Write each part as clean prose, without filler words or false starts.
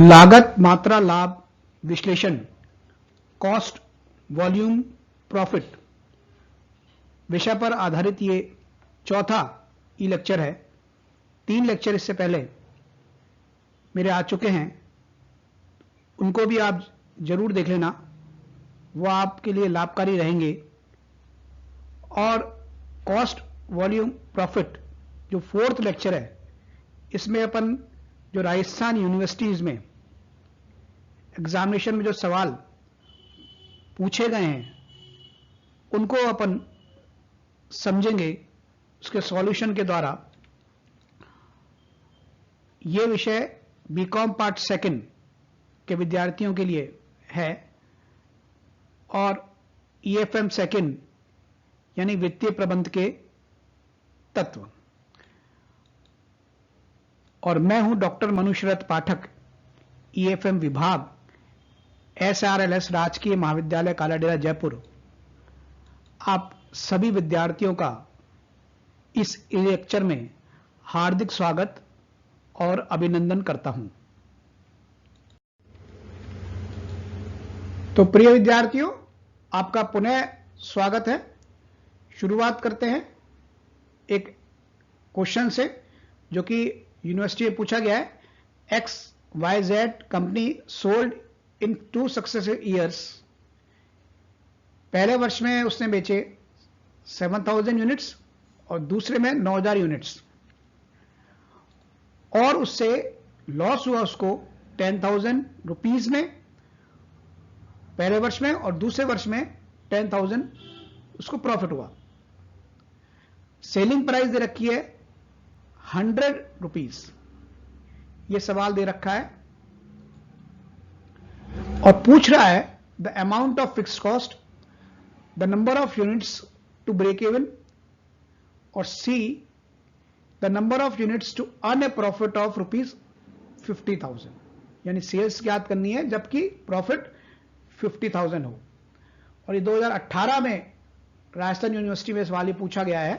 लागत मात्रा लाभ विश्लेषण, कॉस्ट वॉल्यूम प्रॉफिट विषय पर आधारित ये चौथा ई लेक्चर है। 3 लेक्चर इससे पहले मेरे आ चुके हैं, उनको भी आप जरूर देख लेना, वो आपके लिए लाभकारी रहेंगे। और कॉस्ट वॉल्यूम प्रॉफिट जो 4th लेक्चर है, इसमें अपन जो राजस्थान यूनिवर्सिटीज में एग्जामिनेशन में जो सवाल पूछे गए हैं उनको अपन समझेंगे, उसके सॉल्यूशन के द्वारा। यह विषय बीकॉम पार्ट 2 के विद्यार्थियों के लिए है और ईएफएम 2 यानी वित्तीय प्रबंध के तत्व। और मैं हूं डॉक्टर मनुशरथ पाठक, ईएफएम विभाग, एसआरएलएस राजकीय महाविद्यालय कालाडेरा जयपुर। आप सभी विद्यार्थियों का इस लेक्चर में हार्दिक स्वागत और अभिनंदन करता हूं। तो प्रिय विद्यार्थियों, आपका पुनः स्वागत है। शुरुआत करते हैं एक क्वेश्चन से जो कि यूनिवर्सिटी में पूछा गया है। XYZ company sold in 2 successive years. पहले वर्ष में उसने बेचे 7000 यूनिट्स और दूसरे में 9000 यूनिट्स, और उससे लॉस हुआ उसको 10,000 रुपीज में पहले वर्ष में, और दूसरे वर्ष में 10,000 उसको प्रॉफिट हुआ। सेलिंग प्राइस दे रखी है 100 रुपीज। यह सवाल दे रखा है और पूछ रहा है the amount of fixed cost, the number of units to break even, और C the number of units to earn a profit of rupees 50,000। यानी सेल्स ज्ञात करनी है जबकि प्रॉफिट 50,000 हो। और ये 2018 में राजस्थान यूनिवर्सिटी में सवाल ये पूछा गया है।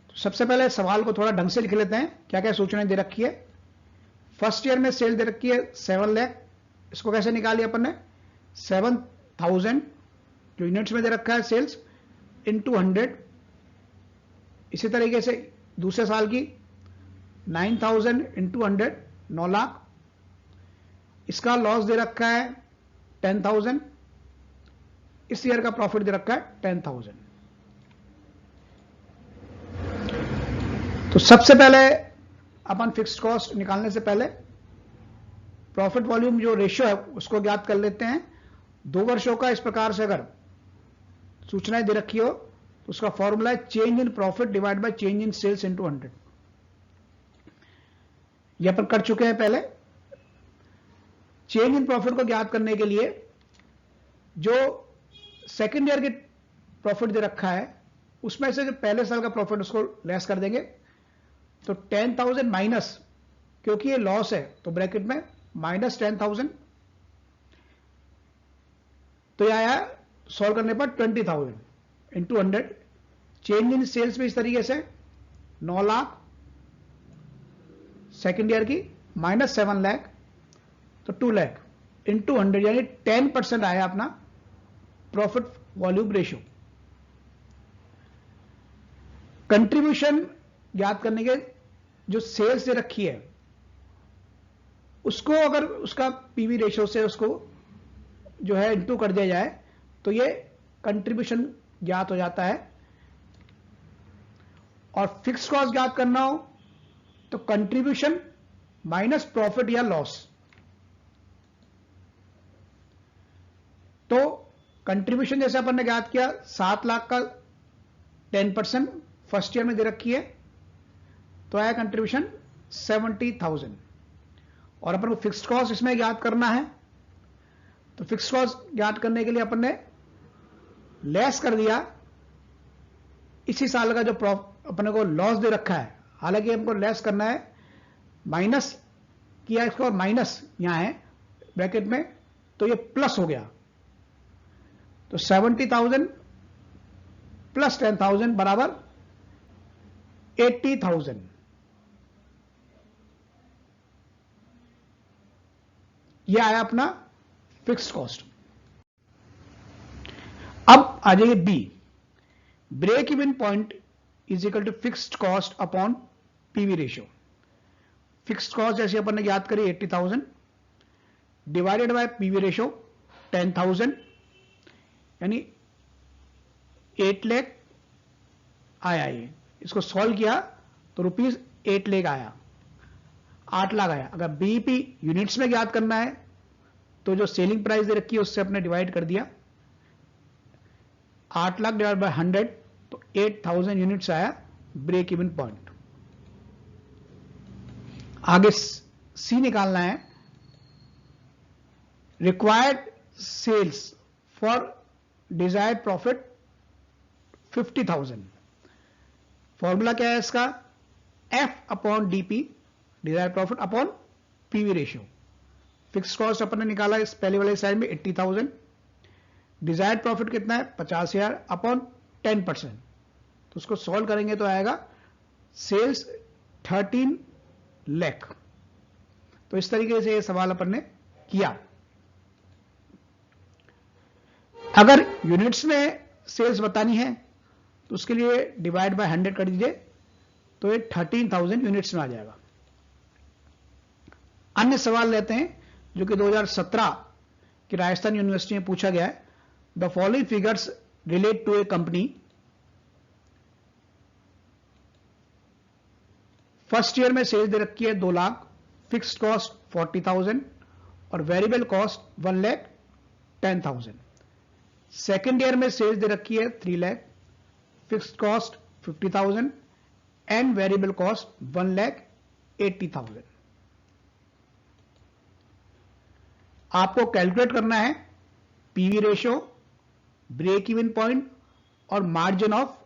तो सबसे पहले सवाल को थोड़ा ढंग से लिख लेते हैं, क्या क्या सूचनाएं दे रखी है। फर्स्ट ईयर में सेल दे रखी है 7 लाख। इसको कैसे निकालिए अपन ने, 7,000 जो यूनिट्स में दे रखा है सेल्स इनटू 100। इसी तरीके से दूसरे साल की 9,000 इंटू 100, 9 लाख। इसका लॉस दे रखा है 10,000। इस ईयर का प्रॉफिट दे रखा है 10,000। तो सबसे पहले अपन फिक्स्ड कॉस्ट निकालने से पहले प्रॉफिट वॉल्यूम जो रेशियो है उसको ज्ञात कर लेते हैं। 2 वर्षों का इस प्रकार से अगर सूचनाएं दे रखी हो तो उसका फॉर्मूला है change in profit divide by change in sales into 100। यह अपन कर चुके हैं पहले। चेंज इन प्रॉफिट को ज्ञात करने के लिए जो सेकेंड ईयर के प्रॉफिट दे रखा है उसमें से जो पहले साल का प्रॉफिट उसको लेस कर देंगे। तो 10,000 माइनस, क्योंकि ये लॉस है तो ब्रैकेट में माइनस 10,000। तो यह आया सॉल्व करने पर 20,000 इंटू 100। चेंज इन सेल्स में इस तरीके से 9 लाख सेकेंड ईयर की, माइनस 7 लाख, तो 2 लाख इंटू 100, यानी 10% आया अपना प्रॉफिट वॉल्यूम रेशियो। कंट्रीब्यूशन ज्ञात करने के जो सेल्स दे रखी है उसको अगर उसका पीवी रेशियो से उसको जो है इंटू कर दिया जाए तो ये कंट्रीब्यूशन ज्ञात हो जाता है। और फिक्स कॉस्ट ज्ञात करना हो तो कंट्रीब्यूशन माइनस प्रॉफिट या लॉस। तो कंट्रीब्यूशन जैसे अपन ने ज्ञात किया 7 लाख का 10% फर्स्ट ईयर में दे रखी है, तो आया कंट्रीब्यूशन 70,000। और अपन को फिक्स्ड कॉस्ट इसमें ज्ञात करना है, तो फिक्स्ड कॉस्ट ज्ञात करने के लिए अपन ने लेस कर दिया इसी साल का जो अपने को लॉस दे रखा है। हालांकि हमको लेस करना है, माइनस किया इसको और माइनस यहां है ब्रैकेट में, तो ये प्लस हो गया। तो 70,000 प्लस 10,000 बराबर 80,000। ये आया अपना फिक्स्ड कॉस्ट। अब आ जाइए B, break even point is equal to fixed cost upon PV ratio. Fixed cost जैसे अपन ने याद करी 80,000 डिवाइडेड बाय पीवी रेशियो 10,000, यानी 8 लाख आया। ये इसको सॉल्व किया तो रुपीज 8 लाख आया, 8 लाख आया। अगर बीईपी यूनिट्स में ज्ञात करना है तो जो सेलिंग प्राइस दे रखी है उससे अपने डिवाइड कर दिया, 8 लाख डिवाइड बाय 100 तो 8,000 यूनिट्स आया ब्रेक इवन पॉइंट। आगे सी निकालना है, required sales for desired profit 50,000। Formula क्या है इसका, F upon DP, desired profit upon PV ratio. Fix cost अपन ने निकाला इस पहले वाले साइड में 80,000, डिजायर्ड प्रॉफिट कितना है 50,000 अपॉन 10%, तो उसको सॉल्व करेंगे तो आएगा सेल्स 13 लाख। तो इस तरीके से ये सवाल अपन ने किया। अगर यूनिट्स में सेल्स बतानी है तो उसके लिए डिवाइड बाय 100 कर दीजिए तो ये 13,000 यूनिट्स में आ जाएगा। अन्य सवाल लेते हैं जो कि 2017 की राजस्थान यूनिवर्सिटी में पूछा गया है। The following figures relate to a company. First year में सेल्स दे रखी है 2 लाख, फिक्स्ड कॉस्ट 40,000 और वेरिएबल कॉस्ट 1,10,000। सेकेंड ईयर में सेल्स दे रखी है 3 lakh, fixed cost 50,000 and variable cost 1,80,000। आपको कैलकुलेट करना है PV ratio, break even point और मार्जिन ऑफ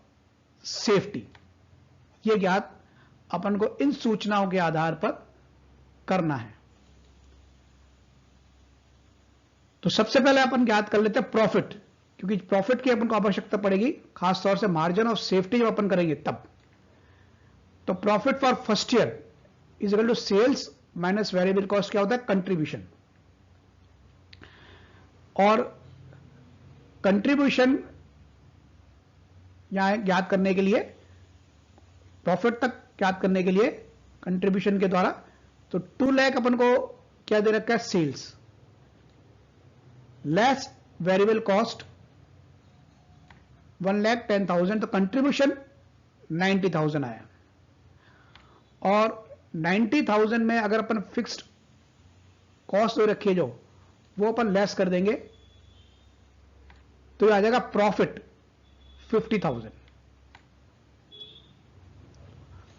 सेफ्टी। यह ज्ञात अपन को इन सूचनाओं के आधार पर करना है। तो सबसे पहले अपन ज्ञात कर लेते हैं प्रॉफिट, क्योंकि प्रॉफिट की अपन को आवश्यकता पड़ेगी, खासतौर से मार्जिन ऑफ सेफ्टी जब अपन करेंगे तब। तो profit for first year is equal to sales minus variable cost क्या होता है, कंट्रीब्यूशन। और कंट्रीब्यूशन यहां ज्ञात करने के लिए, प्रॉफिट तक ज्ञात करने के लिए कंट्रीब्यूशन के द्वारा, तो 2 लाख अपन को क्या दे रखा है, सेल्स लेस वेरिएबल कॉस्ट 1,10,000, तो कंट्रीब्यूशन 90,000 आया। और 90,000 में अगर अपन फिक्स्ड कॉस्ट दे रखी है जो, वो अपन लेस कर देंगे तो ये आ जाएगा प्रॉफिट 50,000।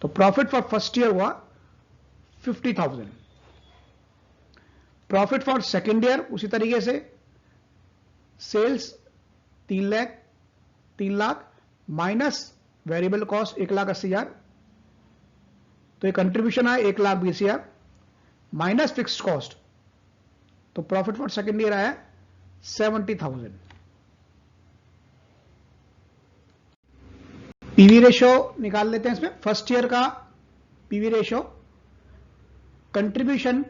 तो प्रॉफिट फॉर फर्स्ट ईयर हुआ 50,000। प्रॉफिट फॉर सेकेंड ईयर उसी तरीके से sales 3 lakh minus variable cost 1,80,000, तो ये कंट्रीब्यूशन आया 1,20,000 माइनस फिक्स्ड कॉस्ट, तो प्रॉफिट फॉर सेकेंड ईयर आया 70,000। पीवी रेशियो निकाल लेते हैं इसमें। फर्स्ट ईयर का PV ratio contribution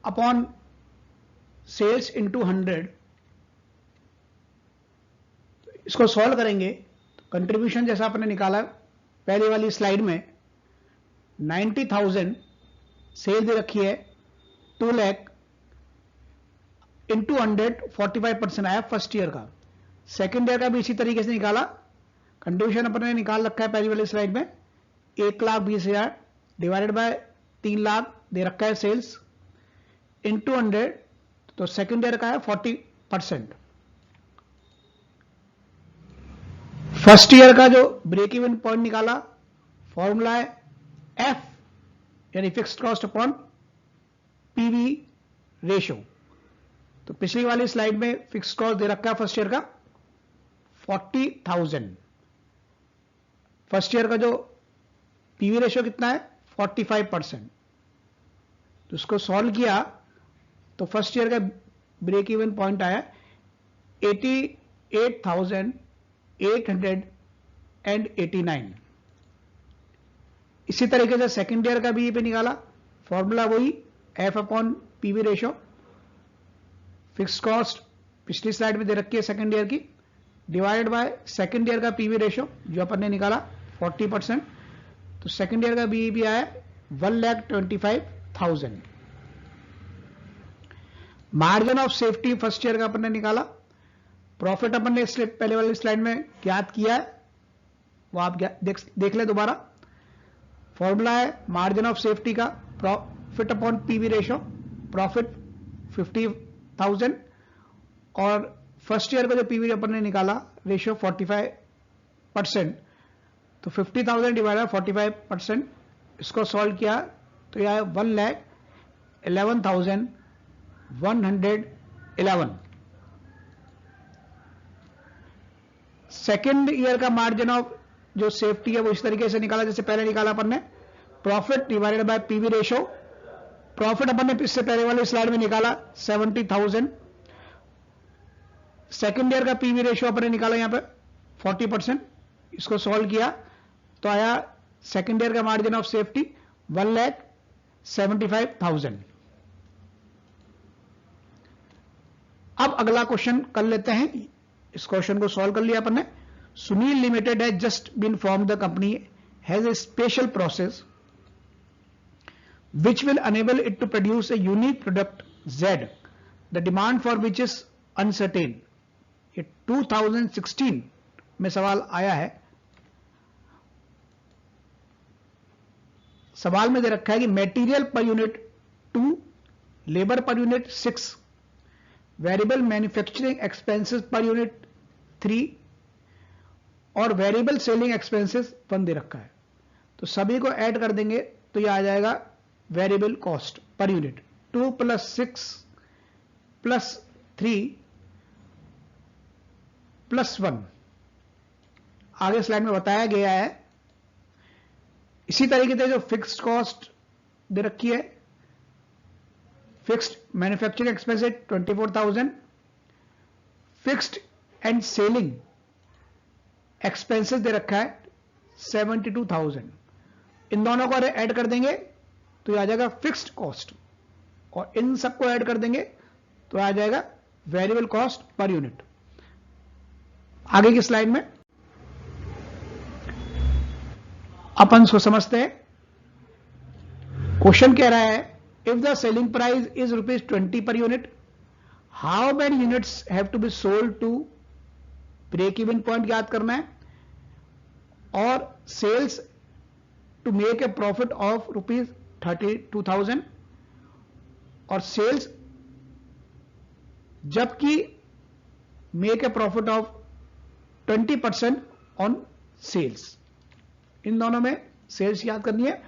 upon sales into 100, इसको सॉल्व करेंगे तो कंट्रीब्यूशन जैसा आपने निकाला पहले वाली स्लाइड में, 90,000 सेल दे रखी है 2 लाख इंटू 100 45% आया फर्स्ट ईयर का। सेकेंड ईयर का भी इसी तरीके से निकाला, कंट्रीब्यूशन अपने निकाल रखा है पहली वाली स्लाइड में 1,20,000 डिवाइडेड बाय 3 लाख दे रखा है सेल्स इंटू 100, तो सेकेंड ईयर का है 40%। फर्स्ट ईयर का जो ब्रेक इवन पॉइंट निकाला, फॉर्मूला है एफ यानी fixed cost upon PV ratio. तो पिछली वाली स्लाइड में फिक्स्ड कॉस्ट दे रखा है फर्स्ट ईयर का 40,000, फर्स्ट ईयर का जो पीवी रेशियो कितना है 45%। तो इसको सॉल्व किया तो फर्स्ट ईयर का ब्रेक इवन पॉइंट आया 88,889। इसी तरीके से सेकेंड ईयर का भी पे निकाला, फॉर्मूला वही F upon PV ratio, fix cost पिछली स्लाइड में दे रखी है सेकेंड ईयर की, डिवाइडेड बाय सेकेंड ईयर का पीवी रेशो जो अपन ने निकाला 40%, तो सेकेंड ईयर का बीईपी आया 1,25,000। Margin of safety first year का अपन ने निकाला, प्रॉफिट अपन ने पहले वाली स्लाइड में ज्ञात किया है, वो आप देख ले दोबारा। फॉर्मूला है मार्जिन ऑफ सेफ्टी का profit upon PV ratio, profit 50,000 और फर्स्ट ईयर का जो पीवी अपन ने निकाला रेशियो 45%, तो 50,000 डिवाइड 45%, इसको सॉल्व किया तो यह 1,11,111। सेकेंड ईयर का मार्जिन ऑफ जो सेफ्टी है वो इस तरीके से निकाला जैसे पहले निकाला अपन ने, profit divided by PV ratio. Profit अपन ने इससे पहले वाले स्लाइड में निकाला 70,000, सेकेंड ईयर का पीवी रेशो अपन ने निकाला यहां पे 40%, इसको सॉल्व किया तो आया सेकेंड ईयर का मार्जिन ऑफ सेफ्टी 1,75,000। अब अगला क्वेश्चन कर लेते हैं, इस क्वेश्चन को सॉल्व कर लिया अपन ने। Sunil limited has just been form, the company has a special process which will enable it to produce a unique product Z, the demand for which is uncertain। ये 2016 में सवाल आया है। सवाल में दे रखा है कि material per unit 2, labour per unit 6, variable manufacturing expenses per unit 3 और वेरिएबल सेलिंग एक्सपेंसेस 1 दे रखा है। तो सभी को ऐड कर देंगे तो यह आ जाएगा वेरिएबल कॉस्ट पर यूनिट 2 + 6 + 3 + 1। आगे स्लाइड में बताया गया है। इसी तरीके से जो फिक्स्ड कॉस्ट दे रखी है, fixed manufacturing expenses 24,000, fixed and selling expenses दे रखा है 72,000। इन दोनों को ऐड कर देंगे तो यह आ जाएगा फिक्स्ड कॉस्ट, और इन सबको ऐड कर देंगे तो आ जाएगा वेरिएबल कॉस्ट पर यूनिट। आगे की स्लाइड में अपन इसको समझते हैं। क्वेश्चन कह रहा है if the selling price is ₹20 per unit, how many units have to be sold to break even point ज्ञात करना है, और sales to make a profit of ₹32,000, और सेल्स जबकि make a profit of 20% on sales. इन दोनों में sales याद करनी है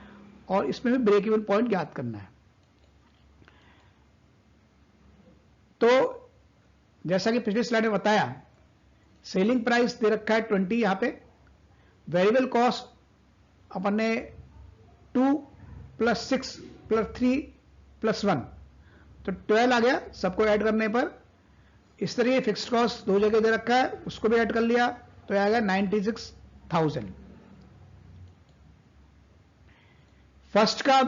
और इसमें भी ब्रेक इवन पॉइंट याद करना है। तो जैसा कि पिछली स्लाइड में बताया, सेलिंग प्राइस दे रखा है 20 यहां पे, वेरिएबल कॉस्ट अपन ने 2 + 6 + 3 + 1, तो 12 आ गया सबको ऐड करने पर। इस तरह फिक्स्ड कॉस्ट 2 जगह दे रखा है, उसको भी ऐड कर लिया तो आएगा 96,000। फर्स्ट का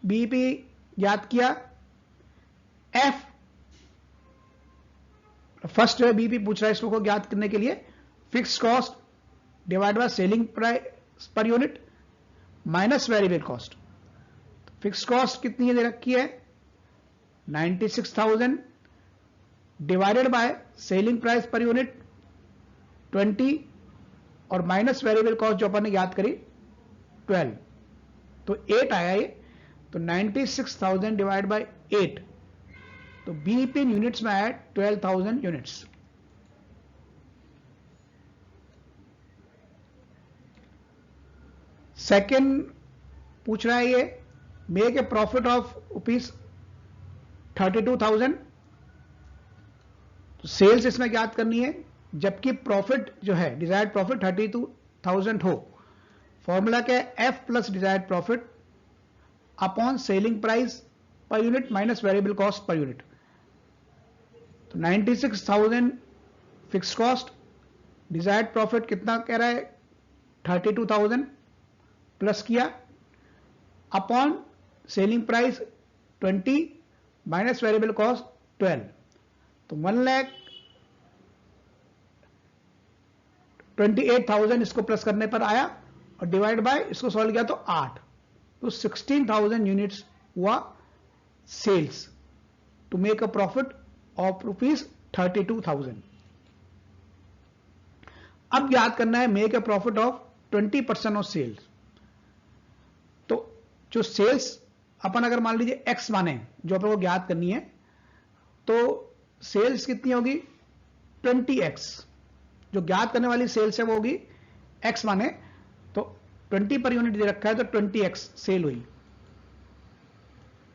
बीईपी याद किया, एफ फर्स्ट बीईपी पूछ रहा है, इसको ज्ञात करने के लिए fixed cost divide by selling price per unit minus variable cost. Fixed cost कितनी दे रखी है 96,000 divided by selling price per unit 20 और माइनस वेरिएबल कॉस्ट जो अपन ने याद करी 12, तो 8 आया ये। तो 96,000 डिवाइड बाय 8, तो बीईपी इन यूनिट्स में आया 12,000 यूनिट्स। सेकेंड पूछ रहा है ये मेक ए प्रॉफिट ऑफ ₹32,000, तो सेल्स इसमें याद करनी है, जबकि प्रॉफिट जो है डिजायर्ड प्रॉफिट 32,000 हो। फॉर्मूला क्या है, F plus desired profit upon selling price per unit minus variable cost per unit. तो 96,000 फिक्स कॉस्ट, डिजायर्ड प्रॉफिट कितना कह रहा है 32,000 प्लस किया upon selling price 20 minus variable cost 12, तो 1,28,000 इसको प्लस करने पर आया और डिवाइड बाय इसको सॉल्व किया तो 8, तो 16,000 यूनिट्स हुआ sales to make a profit of ₹32,000। अब याद करना है make a profit of 20% of sales. तो जो सेल्स अपन अगर मान लीजिए एक्स माने, जो अपन को ज्ञात करनी है, तो सेल्स कितनी होगी 20x, जो ज्ञात करने वाली सेल्स है वो होगी x माने, तो 20 पर यूनिट दे रखा है तो 20x सेल हुई।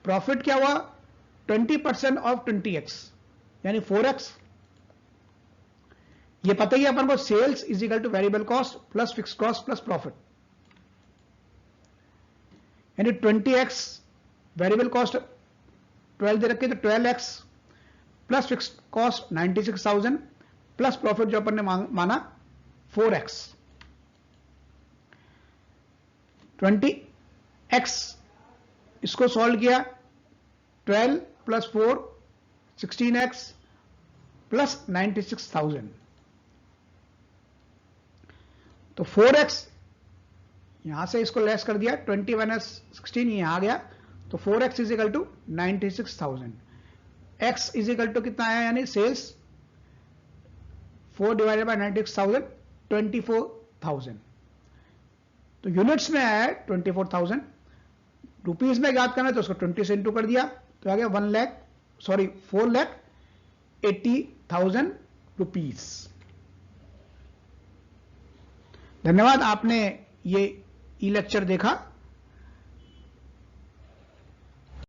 प्रॉफिट क्या हुआ 20% ऑफ 20x यानी 4x। ये पता ही अपन को sales is equal to variable cost plus fix cost plus profit, यानी 20x वेरिएबल कॉस्ट 12 दे रखी तो 12x plus fix cost 96,000 plus profit जो अपन ने माना 4x। 20x इसको सॉल्व किया 12 प्लस 4 16x प्लस 96,000, तो 4x यहां से इसको लेस कर दिया 20 माइनस 16 यहां आ गया, तो 4x is equal to 96,000। x is equal to कितना आया यानी सेल्स 4 डिवाइडेड बाय 96,000 24,000, तो यूनिट्स में आया है 24,000। रुपीज में याद करना है तो उसको 20 से इंटू कर दिया तो आ गया 4,80,000 रुपीज। धन्यवाद, आपने ये ई लेक्चर देखा।